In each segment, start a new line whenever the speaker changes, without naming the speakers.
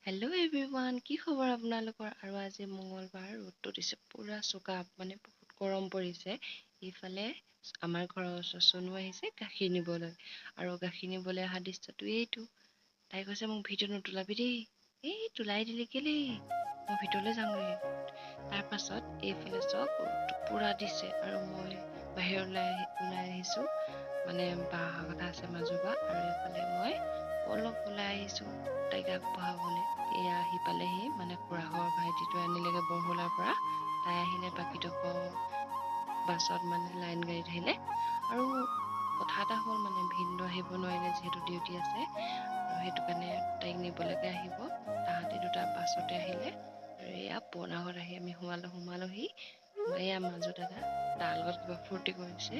Hello' everyone, কি খবৰ আপোনালোকৰ? আৰু আজি মঙলবাৰ, ৰ'দটো দিছে পুৰা চোকা, মানে বহুত গৰম পৰিছে। ইফালে আমাৰ ঘৰৰ ওচৰৰ চনু আহিছে গাখীৰ নিবলৈ, আৰু গাখীৰ নিবলৈ অহা দৃশ্যটো এইটো। তাই কৈছে মোক ভিডিঅ' নোতোলাবি দেই। এই তোলাই দিলি কেলেই, মই ভিতৰলৈ যাওঁগৈ। তাৰ পাছত এইফালে চব ৰ'দটো পুৰা দিছে, আৰু মই বাহিৰলৈ ওলাই আহিছোঁ, মানে বা অহা কথা আছে মাজু বা, আৰু এইফালে মই অলপ ওলাই আহিছোঁ তাইক আগবঢ়াবলৈ। এয়া আহি পালেহি, মানে খুৰাহঁতৰ ভাইটিটো আনিলেগৈ বৰহোলাৰ পৰা। তাই আহিলে বাকীডোখৰ বাছত, মানে লাইন গাড়ীত আহিলে। আৰু কথা এটা হ'ল, মানে ভিনদেউ আহিব নোৱাৰিলে যিহেতু ডিউটি আছে, আৰু সেইটো কাৰণে তাইক নিবলৈকে আহিব। তাহাঁতি দুটা বাছতে আহিলে, আৰু এয়া পুৰণা ঘৰত আহি আমি সোমালোহি। এয়া মাজু দাদা তাৰ লগত কিবা ফূৰ্তি কৰিছে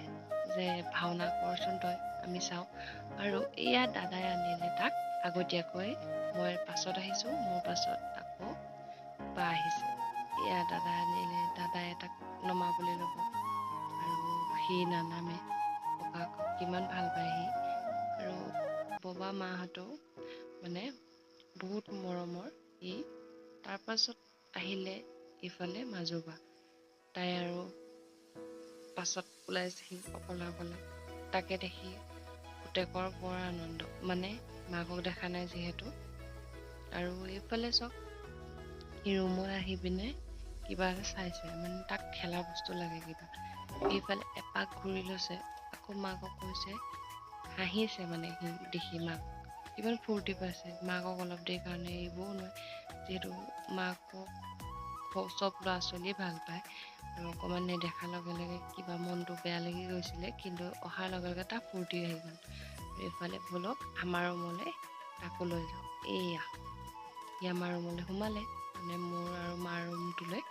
যে ভাওনা কৰচোন তই, আমি চাওঁ। আৰু এয়া দাদাই আনিলে তাক আগতীয়াকৈ। মই পাছত আহিছোঁ, মোৰ পাছত আকৌ বা আহিছে। এয়া দাদা আনিলে, দাদাই তাক নমাবলৈ ল'ব, আৰু সি নানামে। ককাক কিমান ভাল পায় সি। আৰু ববা মাহঁতেও মানে বহুত মৰমৰ সি। তাৰ পাছত আহিলে ইফালে মাজু বা। তাই আৰু পাছত ওলাইছেহি অকলে। তাকে দেখি পুতেকৰ বৰ আনন্দ, মানে মাকক দেখা নাই যিহেতু। আৰু এইফালে চাওক, সি ৰুমত আহি পিনে কিবা এটা চাইছে, মানে তাক খেলা বস্তু লাগে কিবা। এইফালে এপাক ঘূৰি লৈছে, আকৌ মাকক কৈছে, হাঁহিছে মানে সি দেখি মাক। কিমান ফূৰ্তি পাইছে, মাকক অলপ দেৰি কাৰণে এৰিবও নোৱাৰে, যিহেতু মাকক চব ল'ৰা ছোৱালীয়ে ভাল পায়। আৰু অকণমান নেদেখাৰ লগে লগে কিবা মনটো বেয়া লাগি গৈছিলে, কিন্তু অহাৰ লগে লগে তাৰ ফূৰ্তি আহি গ'ল। এইফালে ব'লক আমাৰ ৰুমলৈ তাকো লৈ যাওঁ। এয়া সি আমাৰ ৰুমলৈ সোমালে, মানে মোৰ আৰু মাৰ ৰুমটোলৈ।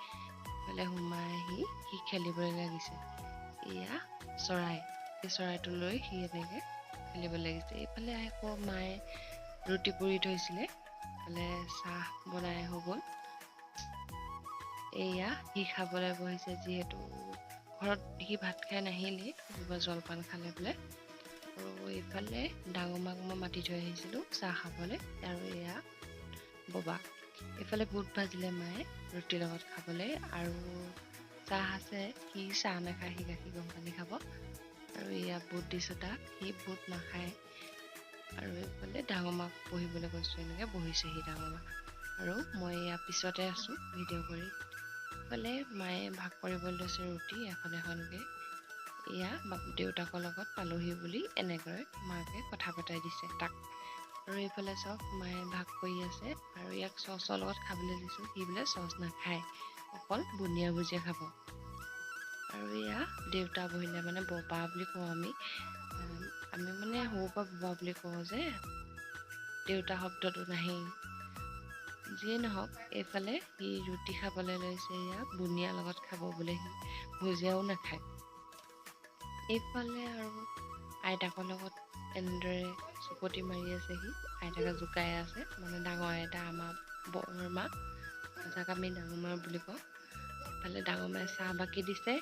এইফালে সোমাই আহি সি খেলিবলৈ লাগিছে। এয়া চৰাই, সেই চৰাইটো লৈ সি এনেকৈ খেলিব লাগিছে। এইফালে আকৌ মায়ে ৰুটি পুৰি থৈছিলে, এইফালে চাহ বনাই হৈ গ'ল। এয়া সি খাবলৈ বহিছে, যিহেতু ঘৰত সি ভাত খাই নাহিলেই, কিবা জলপান খালে বোলে। আৰু এইফালে ডাঙৰ মাক মই মাতি থৈ আহিছিলোঁ চাহ খাবলৈ, আৰু এয়া ববা। এইফালে বুট ভাজিলে মায়ে ৰুটিৰ লগত খাবলৈ, আৰু চাহ আছে। সি চাহ নাখায়, সি গাখীৰ গৰম পানী খাব। আৰু এয়া বুট দিছোঁ তাক, সি বুট নাখায়। আৰু এইফালে ডাঙৰ মাক বহিবলৈ কৈছোঁ, এনেকৈ বহিছেহি ডাঙৰ মাক। আৰু মই এয়া পিছতে আছোঁ ভিডিঅ' কৰি। এইফালে মায়ে ভাগ কৰিবলৈ লৈছে ৰুটি এখন এখনকৈ। এয়া দেউতাকৰ লগত পালোহি বুলি এনেকৈ মাকে কথা পতাই দিছে তাক। আৰু এইফালে চাওক, মায়ে ভাগ কৰি আছে, আৰু ইয়াক চচৰ লগত খাবলৈ দিছোঁ। সি বোলে চচ নাখায়, অকল বুন্দিয়া ভুজিয়া খাব। আৰু এয়া দেউতা বহিলে, মানে ববা বুলি কওঁ আমি মানে সৰুৰ পৰা ববা বুলি কওঁ যে, দেউতা শব্দটো নাহেই। যিয়ে নহওক, এইফালে সি ৰুটি খাবলৈ লৈছে, এয়া বুনিয়াৰ লগত খাব বোলে, সি ভুজিয়াও নাখায়। এইফালে আৰু আইতাকৰ লগত এনেদৰে চুপতি মাৰি আছে সি, আইতাকে জোকাই আছে, মানে ডাঙৰ আইতা আমাৰ বৰমা, যাক আমি ডাঙৰ মা বুলি কওঁ। ইফালে ডাঙৰ মায়ে চাহ বাকি দিছে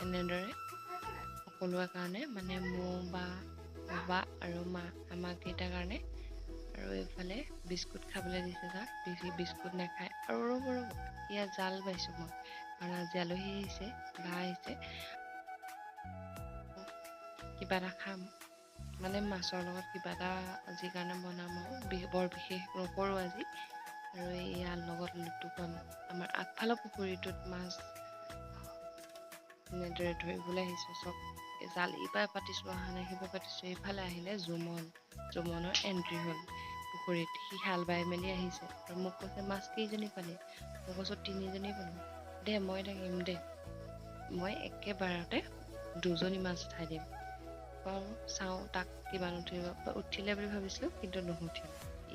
এনেদৰে সকলোৰে কাৰণে, মানে মোৰ বা বাবা আৰু মা, আমাক কেইটাৰ কাৰণে। আৰু এইফালে বিস্কুট খাবলৈ দিছে তাক, বিস্কুট নাখায়। আৰু ৰ'ব ইয়াত জাল পাইছোঁ মই, কাৰণ আজি আলহী আহিছে, বা আহিছে। কিবা এটা খাম, মানে মাছৰ লগত কিবা এটা আজিৰ কাৰণে বনাম, আৰু বৰ বিশেষ নকৰোঁ আজি। আৰু ইয়াৰ লগত লুটুকন, আমাৰ আগফালৰ পুখুৰীটোত মাছ এনেদৰে ধৰিবলৈ আহিছোঁ। চব জাল ইবাৰ পাতিছোঁ, অহা নাই সিবাৰ পাতিছোঁ। এইফালে আহিলে জুমনৰ এন্ট্ৰি হ'ল পুখুৰীত। সি হাল বাই মেলি আহিছে, আৰু মোক কৈছে মাছ কেইজনী পালি? মই কৈছোঁ 3জনী পালোঁ। দে মই থাকিম দে, মই একেবাৰতে 2জনী মাছ উঠাই দিম। বাৰু চাওঁ তাক কিমান উঠিব, উঠিলে বুলি ভাবিছিলোঁ, কিন্তু নুঠিলে।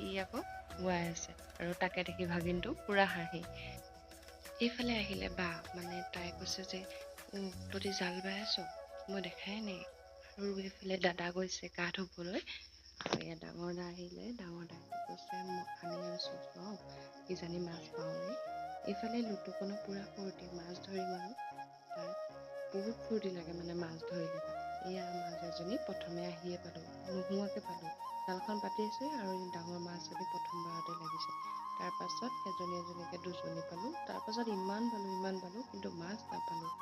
ই আকৌ গুৱাই আছে, আৰু তাকে দেখি ভাগিনটো পুৰা হাঁহি। এইফালে আহিলে বা, মানে তাই কৈছে যে তহঁতি জাল বাই আছ, মই দেখাই নাই। আৰু এইফালে দাদা গৈছে গা ধুবলৈ, আৰু ইয়াত ডাঙৰ দা আহিলে, ডাঙৰ দাই কৈছে আমি আৰু চচ লওঁ, কিজানি মাছ পাওঁৱেই। এইফালে লুটুকনৰ পুৰা ফূৰ্তি, মাছ ধৰিম আৰু তাৰ বহুত ফূৰ্তি লাগে, মানে মাছ ধৰিলে তাক। এয়া মাছ এজনী প্ৰথমে আহিয়ে পালোঁ, নোহোৱাকৈ পালোঁ। জালখন পাতি আছে, আৰু ডাঙৰ মাছ এজনী প্ৰথমবাৰতে লাগিছে। পাছত এজনী এজনীকে দুজনী পালোঁ। তাৰপাছত ইমান পালোঁ কিন্তু মাছ নাপালোঁ।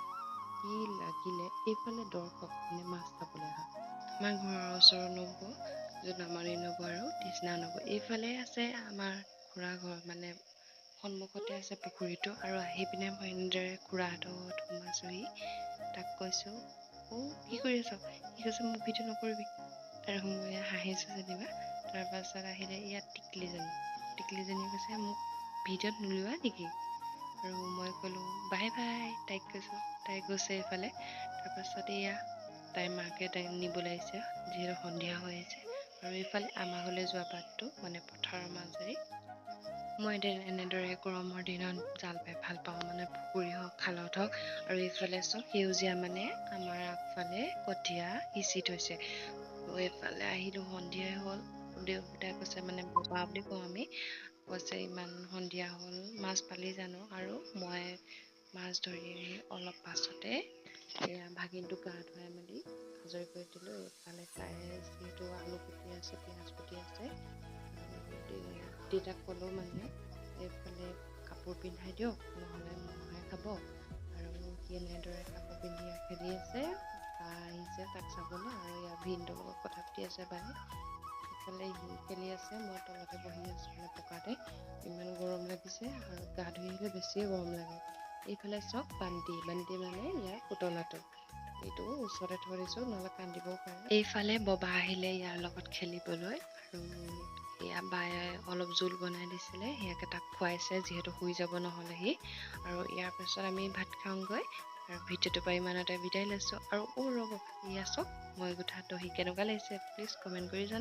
কি লাগিলে এইফালে দৰ্শক মানে মাছ চাবলৈ অহা আমাৰ ঘৰৰ ওচৰৰ নবৌ, য'ত নামনি নবৌ আৰু তৃষ্ণা নবৌ, এইফালে আছে আমাৰ খুৰা ঘৰ, মানে সন্মুখতে আছে পুখুৰীটো। আৰু আহি পিনে মই এনেদৰে খুৰাহঁতত সোমাইছোহি। তাক কৈছোঁ, কি কৰি আছ? সি কৈছে মোক ভিডিঅ' নকৰিবি। আৰু মই হাঁহিছোঁ যেনিবা। তাৰপাছত আহিলে ইয়াত টিকলিজনীয়ে কৈছে মোক ভিডিঅ'ত নোলোৱা নেকি? আৰু মই ক'লোঁ বাই বাই, তাইক কৈছোঁ। তাই গৈছে এইফালে। তাৰপাছত এয়া তাইৰ মাকে তাইক নিবলৈ আহিছে, যিহেতু সন্ধিয়া হৈ আহিছে। আৰু এইফালে আমাৰ ঘৰলৈ যোৱা বাটটো মানে পথাৰৰ মাজেৰে। মই এনেদৰে গৰমৰ দিনত জাল বাই ভাল পাওঁ, মানে পুখুৰী হওক খালত হওক। আৰু এইফালে চব সেউজীয়া, মানে আমাৰ আগফালে কঠীয়া সিঁচি থৈছে। এইফালে আহিলোঁ, সন্ধিয়াই হ'ল। দেউতাই কৈছে, মানে ববা বুলি কওঁ আমি, কৈছে ইমান সন্ধিয়া হ'ল মাছ পালি জানো? আৰু মই মাছ ধৰি আহি অলপ পাছতে এয়া ভাগিনটোক গা ধুৱাই মেলি আজৰি কৰি দিলোঁ। এইফালে তাই যিহেতু আলু কুটি আছে, পিঁয়াজ কুটি আছে, দেউতাক ক'লোঁ মানে এইফালে কাপোৰ পিন্ধাই দিয়ক, নহ'লে মহে খাব। আৰু সি এনেদৰে কাপোৰ পিন্ধি খেলি আছে। বা আহিছে তাক চাবলৈ, আৰু ইয়াৰ ভিনটোৰ লগত কথা পাতি আছে বাই। ইফালে সি খেলি আছে, মই তলতে বহি আছোঁ মানে পকাতে। ইমান গৰম লাগিছে, আৰু গা ধুই আহিলে বেছিয়ে গৰম লাগে। এইফালে চব বান্তি মানে ইয়াৰ পুতলাটো, এইটো ওচৰতে থৈ দিছোঁ, নহ'লে কান্দিবও পাৰে। এইফালে ববা আহিলে ইয়াৰ লগত খেলিবলৈ, আৰু এয়া বায়ে অলপ জোল বনাই দিছিলে, সেয়াকে তাক খুৱাইছে, যিহেতু শুই যাব নহ'লে সি। আৰু ইয়াৰ পাছত আমি ভাত খাওঁগৈ, আৰু ভিডিঅ'টো পৰা ইমানতে বিদায় লৈছোঁ। আৰু ৰ'ব, এয়া চাওক মই গোঠা দহি কেনেকুৱা লাগিছে, প্লিজ কমেণ্ট কৰি জনাওক।